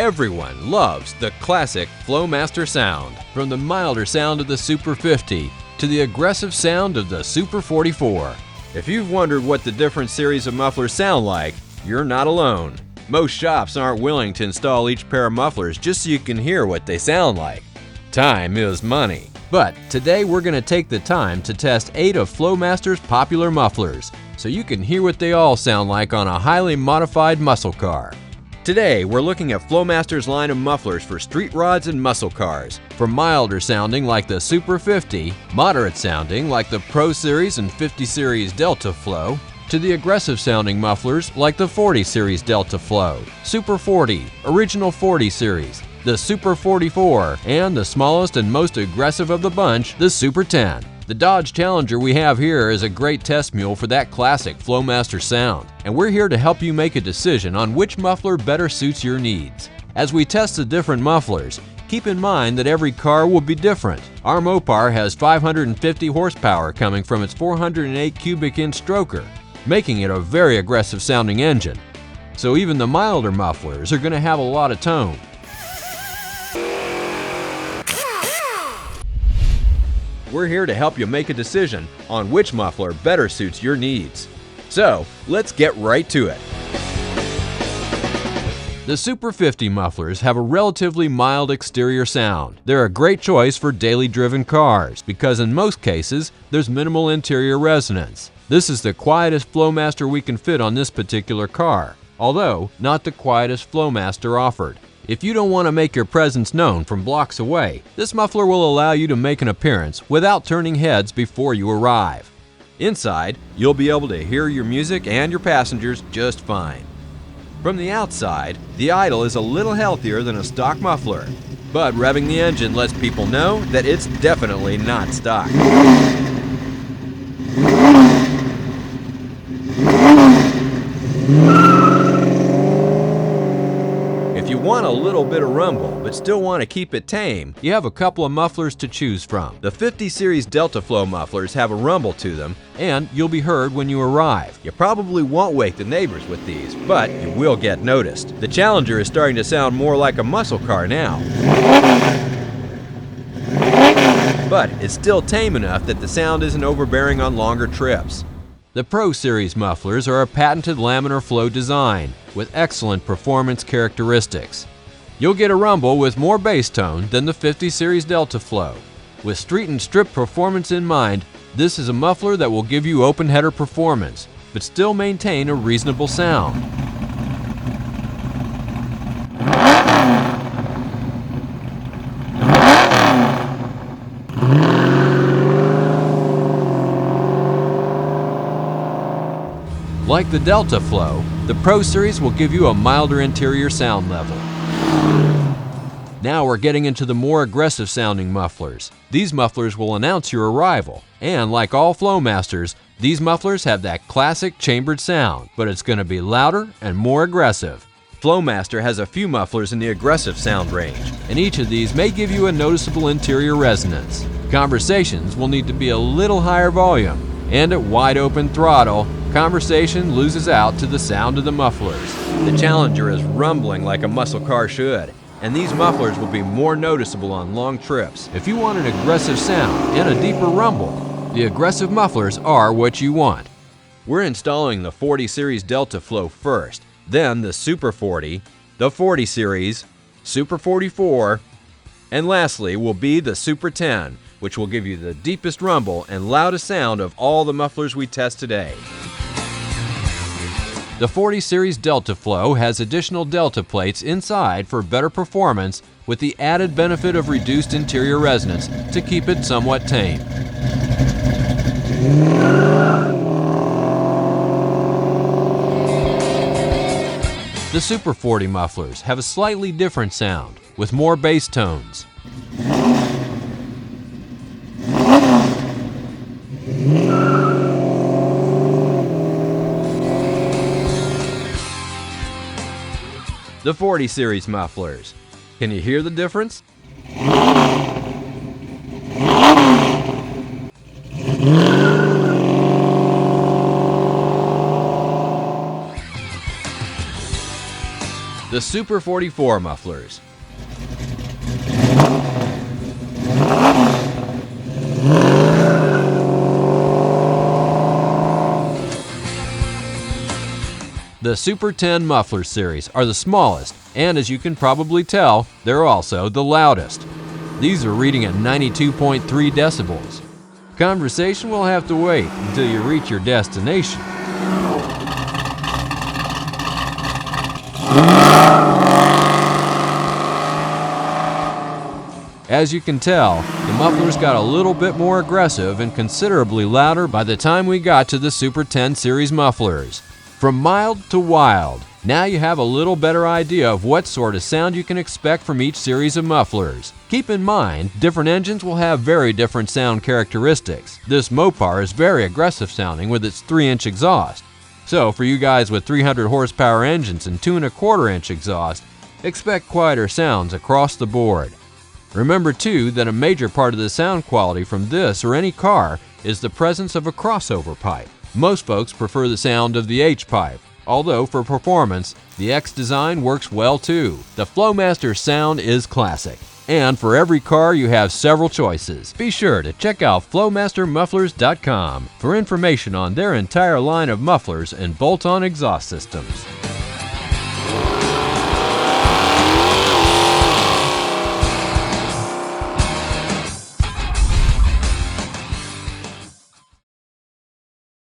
Everyone loves the classic Flowmaster sound, from the milder sound of the Super 50 to the aggressive sound of the Super 44. If you've wondered what the different series of mufflers sound like, you're not alone. Most shops aren't willing to install each pair of mufflers just so you can hear what they sound like. Time is money. But today we're going to take the time to test 8 of Flowmaster's popular mufflers, so you can hear what they all sound like on a highly modified muscle car. Today we're looking at Flowmaster's line of mufflers for street rods and muscle cars, from milder sounding like the Super 50, moderate sounding like the Pro Series and 50 Series Delta Flow, to the aggressive sounding mufflers like the 40 Series Delta Flow, Super 40, Original 40 Series, the Super 44, and the smallest and most aggressive of the bunch, the Super 10. The Dodge Challenger we have here is a great test mule for that classic Flowmaster sound, and we're here to help you make a decision on which muffler better suits your needs. As we test the different mufflers, keep in mind that every car will be different. Our Mopar has 550 horsepower coming from its 408 cubic inch stroker, making it a very aggressive sounding engine. So even the milder mufflers are going to have a lot of tone. We're here to help you make a decision on which muffler better suits your needs. So, let's get right to it. The Super 50 mufflers have a relatively mild exterior sound. They're a great choice for daily driven cars because in most cases, there's minimal interior resonance. This is the quietest Flowmaster we can fit on this particular car, although not the quietest Flowmaster offered. If you don't want to make your presence known from blocks away, this muffler will allow you to make an appearance without turning heads before you arrive. Inside, you'll be able to hear your music and your passengers just fine. From the outside, the idle is a little healthier than a stock muffler, but revving the engine lets people know that it's definitely not stock. If you want a little bit of rumble but still want to keep it tame, you have a couple of mufflers to choose from. The 50 Series Delta Flow mufflers have a rumble to them, and you'll be heard when you arrive. You probably won't wake the neighbors with these, but you will get noticed. The Challenger is starting to sound more like a muscle car now, but it's still tame enough that the sound isn't overbearing on longer trips. The Pro Series mufflers are a patented laminar flow design with excellent performance characteristics. You'll get a rumble with more bass tone than the 50 Series Delta Flow. With street and strip performance in mind, this is a muffler that will give you open header performance, but still maintain a reasonable sound. Like the Delta Flow, the Pro Series will give you a milder interior sound level. Now we're getting into the more aggressive sounding mufflers. These mufflers will announce your arrival, and like all Flowmasters, these mufflers have that classic chambered sound, but it's going to be louder and more aggressive. Flowmaster has a few mufflers in the aggressive sound range, and each of these may give you a noticeable interior resonance. Conversations will need to be a little higher volume, and at wide open throttle, conversation loses out to the sound of the mufflers. The Challenger is rumbling like a muscle car should, and these mufflers will be more noticeable on long trips. If you want an aggressive sound and a deeper rumble, the aggressive mufflers are what you want. We're installing the 40 Series Delta Flow first, then the Super 40, the 40 Series, Super 44, and lastly will be the Super 10, which will give you the deepest rumble and loudest sound of all the mufflers we test today. The 40 Series Delta Flow has additional Delta plates inside for better performance with the added benefit of reduced interior resonance to keep it somewhat tame. The Super 40 mufflers have a slightly different sound with more bass tones. The 40 Series mufflers. Can you hear the difference? The Super 44 mufflers. The Super 10 Muffler series are the smallest, and as you can probably tell, they're also the loudest. These are reading at 92.3 decibels. Conversation will have to wait until you reach your destination. As you can tell, the mufflers got a little bit more aggressive and considerably louder by the time we got to the Super 10 series mufflers. From mild to wild, now you have a little better idea of what sort of sound you can expect from each series of mufflers. Keep in mind, different engines will have very different sound characteristics. This Mopar is very aggressive sounding with its 3-inch exhaust. So for you guys with 300 horsepower engines and 2¼ inch exhaust, expect quieter sounds across the board. Remember too that a major part of the sound quality from this or any car is the presence of a crossover pipe. Most folks prefer the sound of the H-pipe, although for performance, the X design works well too. The Flowmaster sound is classic, and for every car you have several choices. Be sure to check out FlowmasterMufflers.com for information on their entire line of mufflers and bolt-on exhaust systems.